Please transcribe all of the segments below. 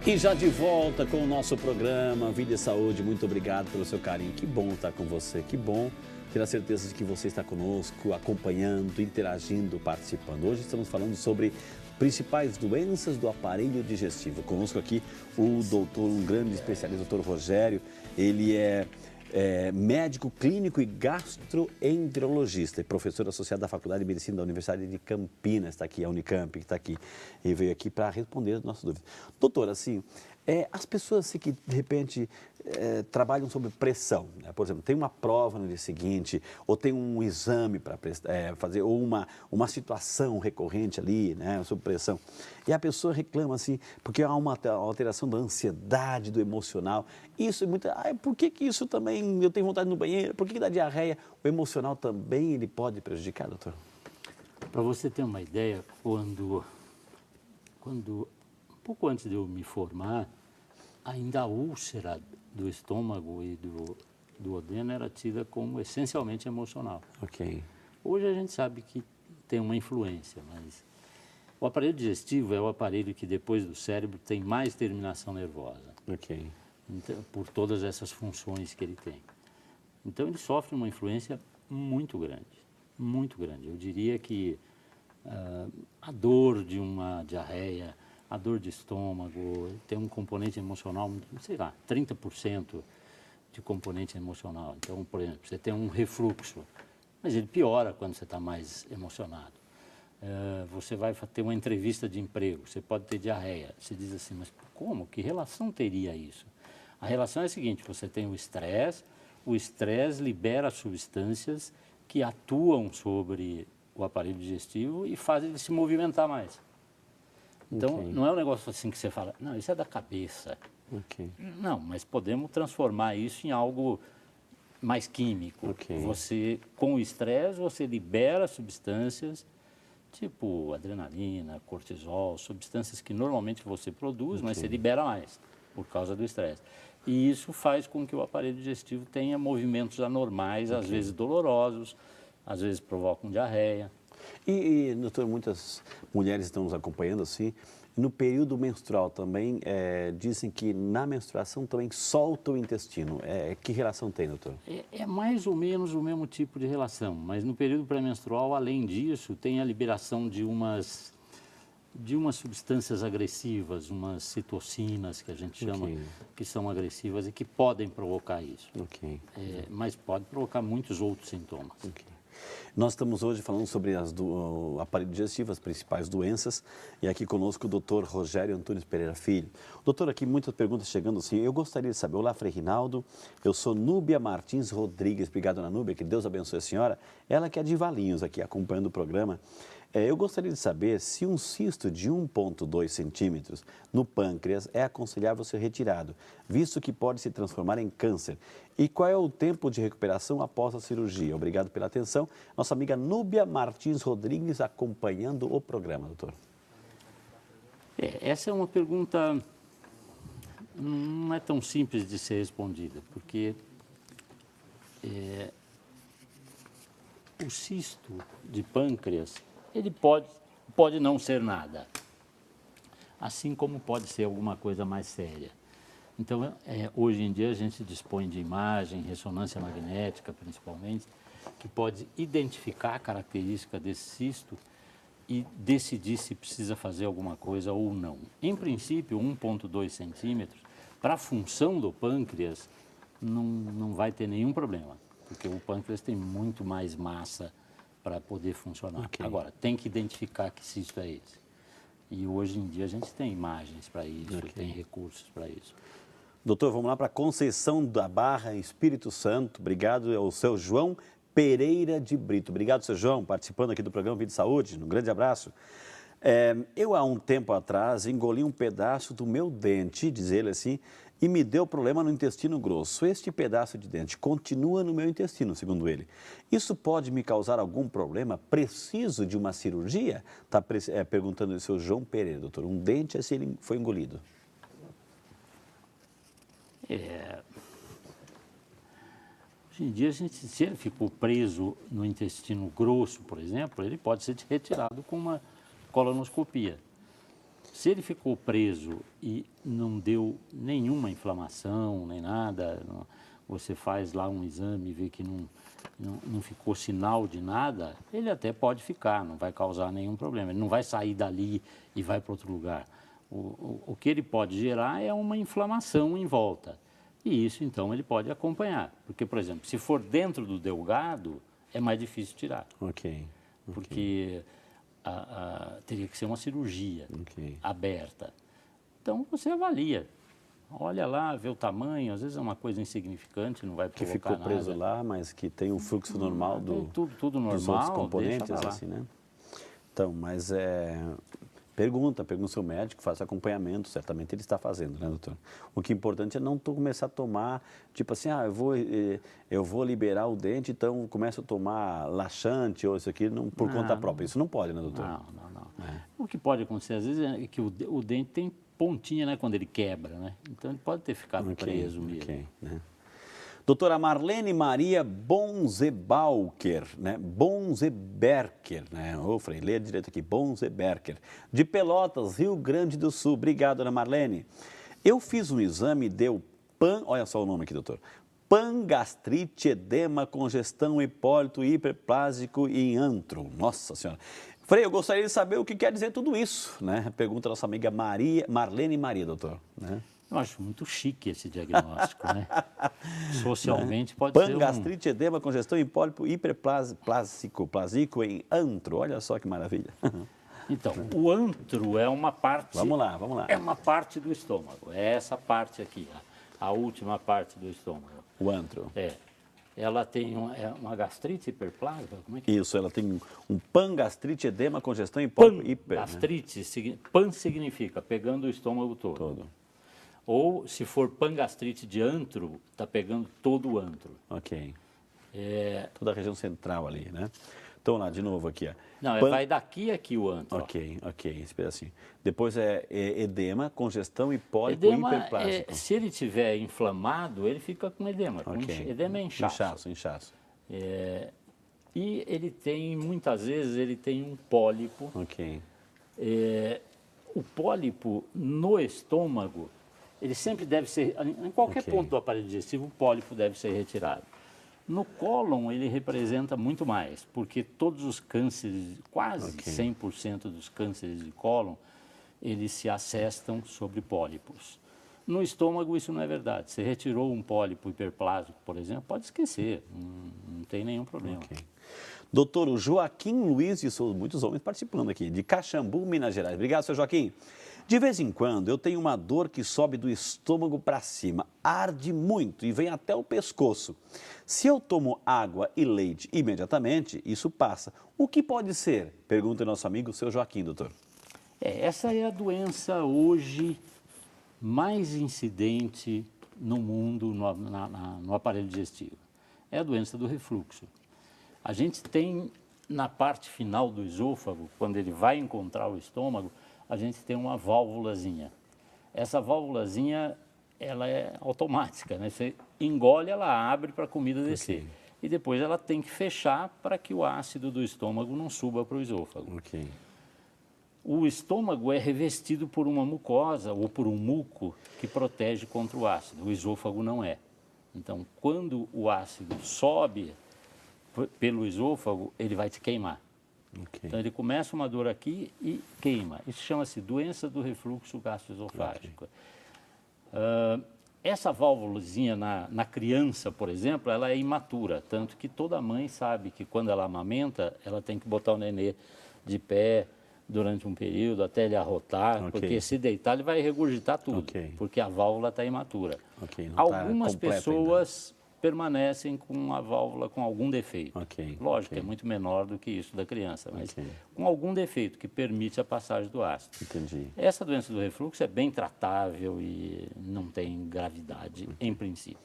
E já de volta com o nosso programa Vida e Saúde, muito obrigado pelo seu carinho. Que bom estar com você, que bom ter a certeza de que você está conosco, acompanhando, interagindo, participando. Hoje estamos falando sobre principais doenças do aparelho digestivo. Conosco aqui o doutor, um grande especialista, doutor Rogério. Ele é médico clínico e gastroenterologista e professor associado da Faculdade de Medicina da Universidade de Campinas, está aqui, a Unicamp, que está aqui, e veio aqui para responder as nossas dúvidas. Doutor, assim, as pessoas assim, que de repente trabalham sob pressão, né? Por exemplo, tem uma prova no dia seguinte, ou tem um exame para fazer, ou uma situação recorrente ali, né, sob pressão, e a pessoa reclama assim, porque há uma alteração da ansiedade, do emocional. Isso é muito. Por que isso também, eu tenho vontade no banheiro, por que dá diarreia? O emocional também ele pode prejudicar, doutor? Para você ter uma ideia, quando um pouco antes de eu me formar, ainda a úlcera do estômago e do duodeno era tida como essencialmente emocional. Ok. Hoje a gente sabe que tem uma influência, mas o aparelho digestivo é o aparelho que depois do cérebro tem mais terminação nervosa. Ok. Então, por todas essas funções que ele tem. Então ele sofre uma influência muito grande, muito grande. Eu diria que a dor de uma diarreia, a dor de estômago, tem um componente emocional, sei lá, 30% de componente emocional. Então, por exemplo, você tem um refluxo, mas ele piora quando você está mais emocionado. Você vai ter uma entrevista de emprego, você pode ter diarreia. Você diz assim, mas como? Que relação teria isso? A relação é a seguinte, você tem o estresse libera substâncias que atuam sobre o aparelho digestivo e fazem ele se movimentar mais. Então, não é um negócio assim que você fala, não, isso é da cabeça. Ok. Não, mas podemos transformar isso em algo mais químico. Ok. Você, com o estresse, você libera substâncias tipo adrenalina, cortisol, substâncias que normalmente você produz, mas você libera mais por causa do estresse. E isso faz com que o aparelho digestivo tenha movimentos anormais, às vezes dolorosos, às vezes provocam diarreia. Doutor, muitas mulheres estão nos acompanhando assim. No período menstrual também, dizem que na menstruação também solta o intestino. Que relação tem, doutor? É mais ou menos o mesmo tipo de relação, mas no período pré-menstrual, além disso, tem a liberação de umas substâncias agressivas, umas citocinas que a gente chama, que são agressivas e que podem provocar isso. Mas pode provocar muitos outros sintomas. Nós estamos hoje falando sobre o aparelho digestivo, as principais doenças, e aqui conosco o doutor Rogério Antunes Pereira Filho. Doutor, aqui muitas perguntas chegando assim, eu gostaria de saber, olá Frei Rinaldo, eu sou Núbia Martins Rodrigues, obrigado dona Núbia, que Deus abençoe a senhora, ela que é de Valinhos aqui acompanhando o programa. Eu gostaria de saber se um cisto de 1,2 centímetros no pâncreas é aconselhável ser retirado, visto que pode se transformar em câncer. E qual é o tempo de recuperação após a cirurgia? Obrigado pela atenção. Nossa amiga Núbia Martins Rodrigues acompanhando o programa, doutor. Essa é uma pergunta não é tão simples de ser respondida, porque o cisto de pâncreas, ele pode não ser nada, assim como pode ser alguma coisa mais séria. Então, hoje em dia a gente dispõe de imagem, ressonância magnética principalmente, que pode identificar a característica desse cisto e decidir se precisa fazer alguma coisa ou não. Em princípio, 1,2 centímetros, para a função do pâncreas, não vai ter nenhum problema, porque o pâncreas tem muito mais massa para poder funcionar. Agora, tem que identificar que cisto é esse. E hoje em dia a gente tem imagens para isso, tem recursos para isso. Doutor, vamos lá para Conceição da Barra, Espírito Santo. Obrigado ao seu João Pereira de Brito. Obrigado, seu João, participando aqui do programa Vida e Saúde. Um grande abraço. Eu, há um tempo atrás, engoli um pedaço do meu dente, diz ele assim, e me deu problema no intestino grosso. Este pedaço de dente continua no meu intestino, segundo ele. Isso pode me causar algum problema? Preciso de uma cirurgia? Está perguntando o seu João Pereira, doutor. Um dente assim ele foi engolido. Hoje em dia, se ele ficou preso no intestino grosso, por exemplo, ele pode ser retirado com uma colonoscopia. Se ele ficou preso e não deu nenhuma inflamação, nem nada, você faz lá um exame e vê que não ficou sinal de nada, ele até pode ficar, não vai causar nenhum problema. Ele não vai sair dali e vai para outro lugar. O que ele pode gerar é uma inflamação em volta. E isso, então, ele pode acompanhar. Porque, por exemplo, se for dentro do delgado, é mais difícil tirar. Ok. Porque teria que ser uma cirurgia aberta. Então, você avalia. Olha lá, vê o tamanho, às vezes é uma coisa insignificante, não vai provocar nada. Que ficou preso lá, mas que tem o fluxo normal tudo normal, dos outros componentes, assim, né? Então, mas pergunta ao seu médico, faça acompanhamento, certamente ele está fazendo, né, doutor? O que é importante é não começar a tomar, tipo assim, eu vou liberar o dente, então começo a tomar laxante ou isso aqui por conta própria. Isso não pode, né, doutor? Não. O que pode acontecer, às vezes, é que o dente tem pontinha, né, quando ele quebra, né? Então ele pode ter ficado preso mesmo. Né? Doutora Marlene Maria Bonzebalker, né? Bonzeberker, né? Ô, Frei, leia direito aqui, Bonzeberker, de Pelotas, Rio Grande do Sul. Obrigado, Ana Marlene. Eu fiz um exame e deu olha só o nome aqui, doutor. Pangastrite, edema, congestão, hipólito, hiperplásico e antro. Nossa Senhora. Frei, eu gostaria de saber o que quer dizer tudo isso, né? Pergunta a nossa amiga Marlene Maria, doutor. Né? Eu acho muito chique esse diagnóstico, né? Socialmente pode ser Pangastrite, edema, congestão, hipólipo, hiperplásico em antro. Olha só que maravilha. Então, o antro é uma parte... Vamos lá. É uma parte do estômago. É essa parte aqui, a última parte do estômago. O antro. Ela tem uma gastrite hiperplásica? Como é que Isso, ela tem um pangastrite, edema, congestão, hipólipo, hiper. Gastrite, né? Pan significa pegando o estômago todo. Ou, se for pangastrite de antro, está pegando todo o antro. Ok. Toda a região central ali, né? Então, lá, de novo aqui. Não, vai daqui a aqui o antro. Ok, esse pedacinho. Depois edema, congestão, hipólipo, hiperplásico. Se ele estiver inflamado, ele fica com edema. Edema é inchaço. Inchaço. E ele tem, muitas vezes, ele tem um pólipo. Ok. O pólipo no estômago, ele sempre deve ser, em qualquer ponto do aparelho digestivo, o pólipo deve ser retirado. No cólon, ele representa muito mais, porque todos os cânceres, quase 100% dos cânceres de cólon, eles se assestam sobre pólipos. No estômago, isso não é verdade. Você retirou um pólipo hiperplásico, por exemplo, pode esquecer, não tem nenhum problema. Doutor Joaquim Luiz de Souza, muitos homens participando aqui, de Caxambu, Minas Gerais. Obrigado, seu Joaquim. De vez em quando eu tenho uma dor que sobe do estômago para cima, arde muito e vem até o pescoço. Se eu tomo água e leite imediatamente, isso passa. O que pode ser? Pergunta o nosso amigo, seu Joaquim, doutor. Essa é a doença hoje mais incidente no mundo, no aparelho digestivo. É a doença do refluxo. A gente tem, na parte final do esôfago, quando ele vai encontrar o estômago, a gente tem uma válvulazinha. Essa válvulazinha, ela é automática, né? Você engole, ela abre para a comida descer. E depois ela tem que fechar para que o ácido do estômago não suba para o esôfago. O estômago é revestido por uma mucosa ou por um muco que protege contra o ácido. O esôfago não é. Então, quando o ácido sobe pelo esôfago, ele vai te queimar. Então, ele começa uma dor aqui e queima. Isso chama-se doença do refluxo gastroesofágico. Essa válvulazinha na criança, por exemplo, ela é imatura, tanto que toda mãe sabe que quando ela amamenta, ela tem que botar o nenê de pé durante um período até ele arrotar, porque se deitar ele vai regurgitar tudo, porque a válvula está imatura. Algumas pessoas permanecem com a válvula com algum defeito. Lógico, é muito menor do que isso da criança, mas com algum defeito que permite a passagem do ácido. Essa doença do refluxo é bem tratável e não tem gravidade, em princípio.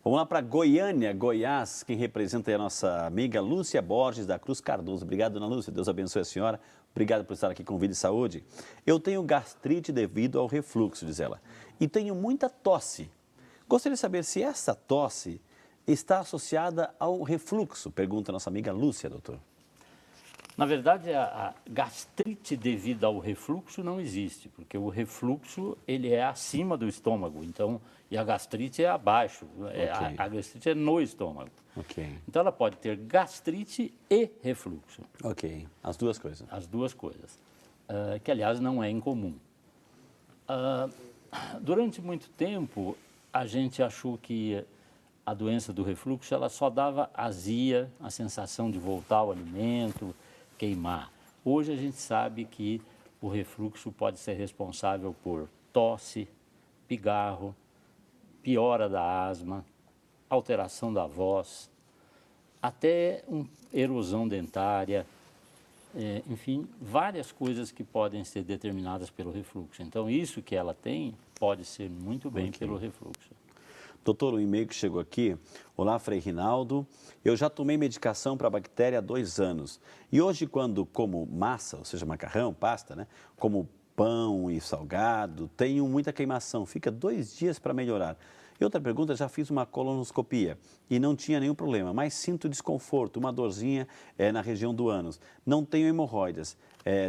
Vamos lá para Goiânia, Goiás, quem representa é a nossa amiga Lúcia Borges, da Cruz Cardoso. Obrigado, dona Lúcia, Deus abençoe a senhora. Obrigado por estar aqui com Vida e Saúde. Eu tenho gastrite devido ao refluxo, diz ela, e tenho muita tosse. Gostaria de saber se essa tosse está associada ao refluxo, pergunta a nossa amiga Lúcia, doutor. Na verdade, a gastrite devida ao refluxo não existe, porque o refluxo ele é acima do estômago, então, e a gastrite é abaixo, a gastrite é no estômago. Ok. Então, ela pode ter gastrite e refluxo. Ok, as duas coisas. As duas coisas, que aliás não é incomum. Durante muito tempo, a gente achou que a doença do refluxo ela só dava azia, a sensação de voltar ao alimento, queimar. Hoje a gente sabe que o refluxo pode ser responsável por tosse, pigarro, piora da asma, alteração da voz, até erosão dentária, enfim, várias coisas que podem ser determinadas pelo refluxo. Então, isso que ela tem pode ser muito bem pelo refluxo. Doutor, um e-mail que chegou aqui. Olá, Frei Rinaldo. Eu já tomei medicação para a bactéria há 2 anos. E hoje, quando como massa, ou seja, macarrão, pasta, né? Como pão e salgado, tenho muita queimação. Fica 2 dias para melhorar. E outra pergunta, já fiz uma colonoscopia e não tinha nenhum problema, mas sinto desconforto, uma dorzinha na região do ânus. Não tenho hemorroidas.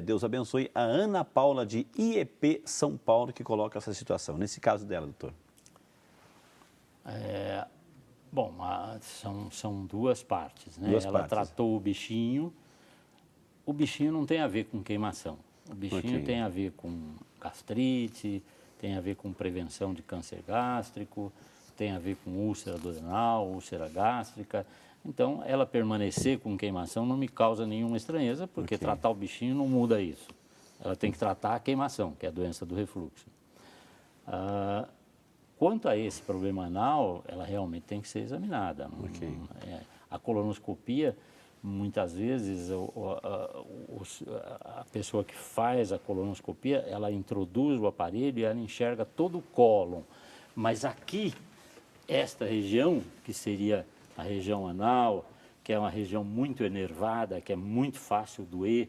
Deus abençoe a Ana Paula de IEP São Paulo que coloca essa situação. Nesse caso dela, doutor. Bom, são duas partes, né? Duas Ela partes. tratou o bichinho não tem a ver com queimação. O bichinho tem a ver com gastrite, tem a ver com prevenção de câncer gástrico, tem a ver com úlcera duodenal, úlcera gástrica. Então, ela permanecer com queimação não me causa nenhuma estranheza, porque tratar o bichinho não muda isso. Ela tem que tratar a queimação, que é a doença do refluxo. Quanto a esse problema anal, ela realmente tem que ser examinada. A colonoscopia, muitas vezes, a pessoa que faz a colonoscopia, ela introduz o aparelho e ela enxerga todo o cólon. Mas aqui, esta região, que seria a região anal, que é uma região muito enervada, que é muito fácil doer,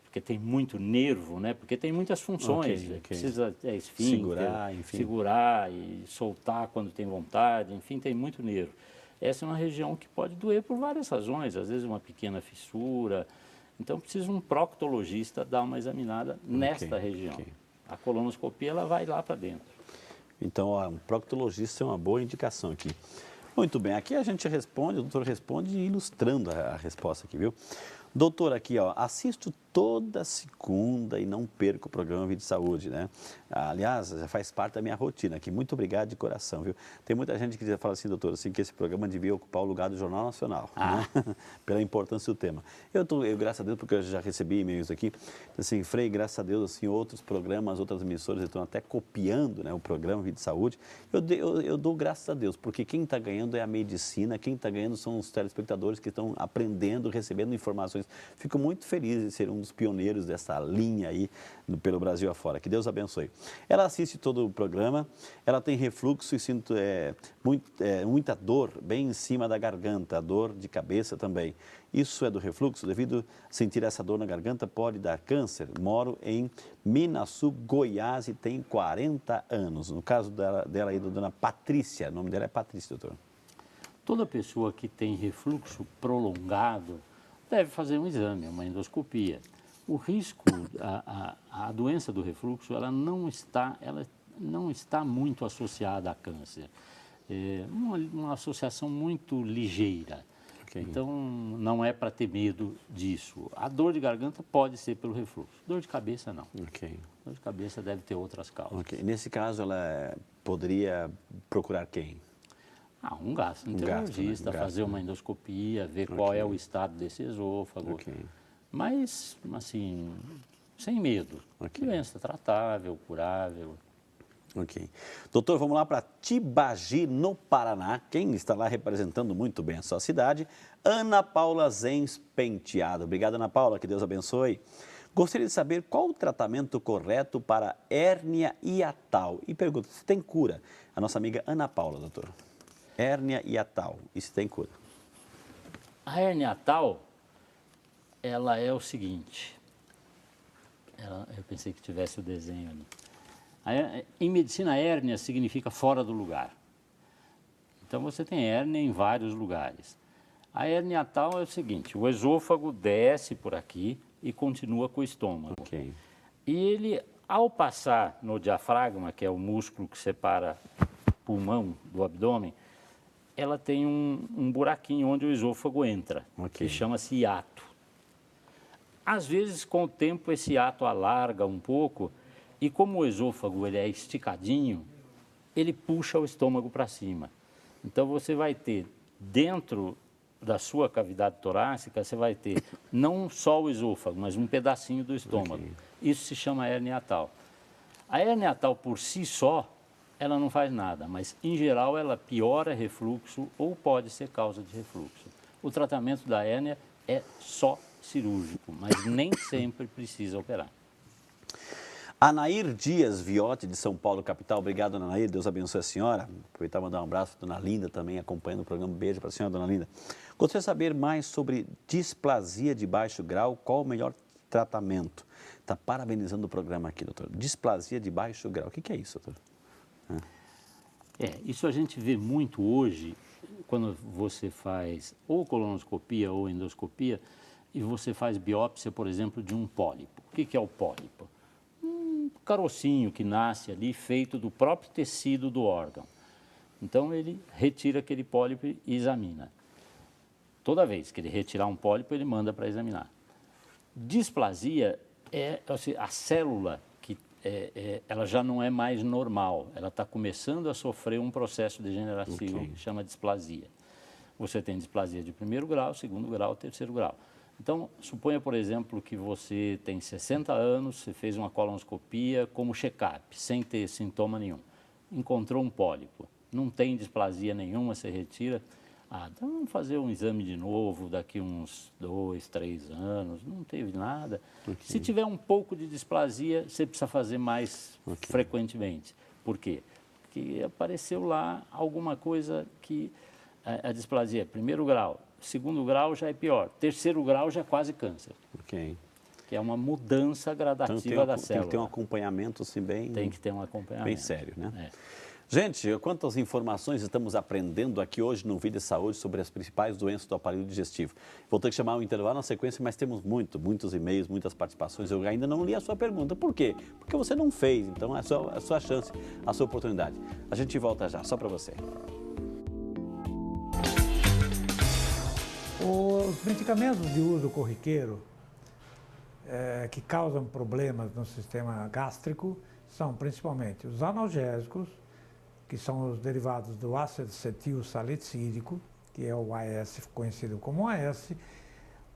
porque tem muito nervo, né? Porque tem muitas funções, precisa esfíncter, segurar e soltar quando tem vontade, enfim, tem muito nervo. Essa é uma região que pode doer por várias razões, às vezes uma pequena fissura, então precisa um proctologista dar uma examinada nesta região. A colonoscopia ela vai lá para dentro. Então, um proctologista é uma boa indicação aqui. Muito bem, aqui a gente responde, o doutor responde ilustrando a resposta aqui, viu? Doutor, aqui, ó, assisto toda segunda e não perco o programa Vida e Saúde, né? Aliás, já faz parte da minha rotina aqui. Muito obrigado de coração, viu? Tem muita gente que fala assim, doutor, assim, que esse programa devia ocupar o lugar do Jornal Nacional, né? Pela importância do tema. Eu, graças a Deus, porque eu já recebi e-mails aqui, assim, Frei, graças a Deus, assim, outros programas, outras emissoras estão até copiando, né, o programa Vida e Saúde. Eu dou graças a Deus, porque quem está ganhando é a medicina, quem está ganhando são os telespectadores que estão aprendendo, recebendo informações. Fico muito feliz de ser um dos pioneiros dessa linha aí pelo Brasil afora. Que Deus abençoe. Ela assiste todo o programa, ela tem refluxo e sinto muita dor bem em cima da garganta, dor de cabeça também. Isso é do refluxo? Devido a sentir essa dor na garganta, pode dar câncer? Moro em Minaçu, Goiás e tenho 40 anos. No caso dela aí, da dona Patrícia, o nome dela é Patrícia, doutor. Toda pessoa que tem refluxo prolongado deve fazer um exame, uma endoscopia. O risco, a doença do refluxo, ela não está muito associada a câncer. É uma associação muito ligeira. Então, não é para ter medo disso. A dor de garganta pode ser pelo refluxo. Dor de cabeça, não. Dor de cabeça deve ter outras causas. Nesse caso, ela poderia procurar quem? Um gastroenterologista, fazer uma endoscopia, ver qual é o estado desse esôfago. Mas, assim, sem medo. Doença tratável, curável. Doutor, vamos lá para Tibagi, no Paraná. Quem está lá representando muito bem a sua cidade? Ana Paula Zenz Penteado. Obrigado, Ana Paula, que Deus abençoe. Gostaria de saber qual o tratamento correto para hérnia hiatal. E pergunta, se tem cura? A nossa amiga Ana Paula, doutor. Hérnia hiatal, isso tem cura? A hérnia hiatal, ela é o seguinte. Eu pensei que tivesse o desenho ali. Em medicina, hérnia significa fora do lugar. Então, você tem hérnia em vários lugares. A hérnia hiatal é o seguinte, o esôfago desce por aqui e continua com o estômago. Ok. E ele, ao passar no diafragma, que é o músculo que separa o pulmão do abdômen, ela tem um buraquinho onde o esôfago entra, que chama-se hiato. Às vezes, com o tempo, esse hiato alarga um pouco e como o esôfago ele é esticadinho, ele puxa o estômago para cima. Então, você vai ter dentro da sua cavidade torácica, você vai ter não só o esôfago, mas um pedacinho do estômago. Isso se chama hérnia hiatal. A hérnia hiatal por si só, ela não faz nada, mas em geral ela piora refluxo ou pode ser causa de refluxo. O tratamento da hérnia é só cirúrgico, mas nem sempre precisa operar. Anair Dias Viotti, de São Paulo, capital. Obrigado, dona Anair. Deus abençoe a senhora. Aproveitar e mandar um abraço para a dona Linda também, acompanhando o programa. Um beijo para a senhora, dona Linda. Gostaria de saber mais sobre displasia de baixo grau. Qual o melhor tratamento? Está parabenizando o programa aqui, doutor. Displasia de baixo grau. O que é isso, doutor? Isso a gente vê muito hoje, quando você faz ou colonoscopia ou endoscopia, e você faz biópsia, por exemplo, de um pólipo. O que é o pólipo? Um carocinho que nasce ali, feito do próprio tecido do órgão. Então, ele retira aquele pólipo e examina. Toda vez que ele retirar um pólipo, ele manda para examinar. Displasia é assim, a célula que ela já não é mais normal, ela está começando a sofrer um processo degenerativo que chama displasia. Você tem displasia de primeiro grau, segundo grau, terceiro grau. Então, suponha, por exemplo, que você tem 60 anos, você fez uma colonoscopia como check-up, sem ter sintoma nenhum. Encontrou um pólipo, não tem displasia nenhuma, você retira. Então vamos fazer um exame de novo daqui uns 2, 3 anos, não teve nada. Se tiver um pouco de displasia, você precisa fazer mais frequentemente. Por quê? Porque apareceu lá alguma coisa que a displasia é primeiro grau, segundo grau já é pior, terceiro grau já é quase câncer. Que é uma mudança gradativa da célula. Tem que ter um acompanhamento assim bem... Tem que ter um acompanhamento. Bem sério, né? Gente, quantas informações estamos aprendendo aqui hoje no Vida e Saúde sobre as principais doenças do aparelho digestivo. Vou ter que chamar o intervalo na sequência, mas temos muitos e-mails, muitas participações. Eu ainda não li a sua pergunta. Por quê? Porque você não fez, então é a sua chance, a sua oportunidade. A gente volta já, só para você. Os medicamentos de uso corriqueiro que causam problemas no sistema gástrico são principalmente os analgésicos, que são os derivados do ácido acetil salicílico, que é o AS, conhecido como AS,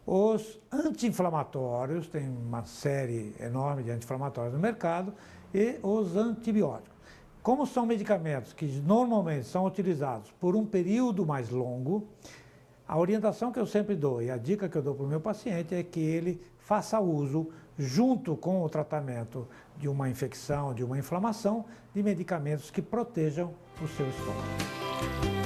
os anti-inflamatórios, tem uma série enorme de anti-inflamatórios no mercado, e os antibióticos. Como são medicamentos que normalmente são utilizados por um período mais longo, a orientação que eu sempre dou e a dica que eu dou para o meu paciente é que ele faça uso, junto com o tratamento de uma infecção, de uma inflamação, de medicamentos que protejam o seu estômago.